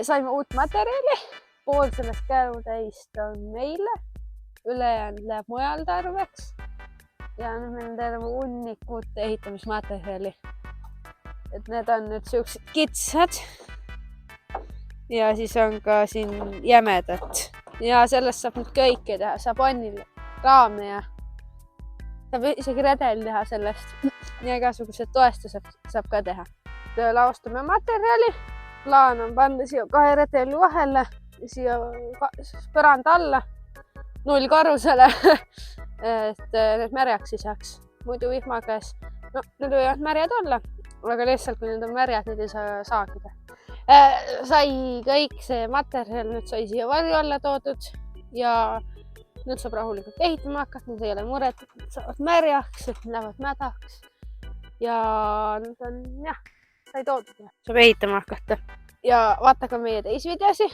Saime uut materjali, pool sellest käetäist on meile, ülejäänud läheb mujal tarbeks ja nüüd meil on terve hunnik uut ehitamismaterjali. Et need on nüüd siuksed kitsad ja siis on ka siin jämedat ja sellest saab nüüd kõike teha, saab annile raame ja saab isegi redel teha sellest ja igasugused toestused saab ka teha. Laostame materjali. Plaan on panna siia 2 redeli vahele, siia põranda alla, 0 karusele, et need märjaks ei saaks. Muidu vihma käes, no need võivad märjad olla, aga lihtsalt kui need on märjad, need ei saa saagida. Sai kõik see materjal, nüüd sai siia varju alla toodud ja nüüd saab rahulikult ehitama hakata, nüüd ei ole muret, et need saavad märjaks, et lähevad mädaks ja nüüd on jah, sai toodud ja saab ehitama hakata. Ja vaata ka meie teisi videosi.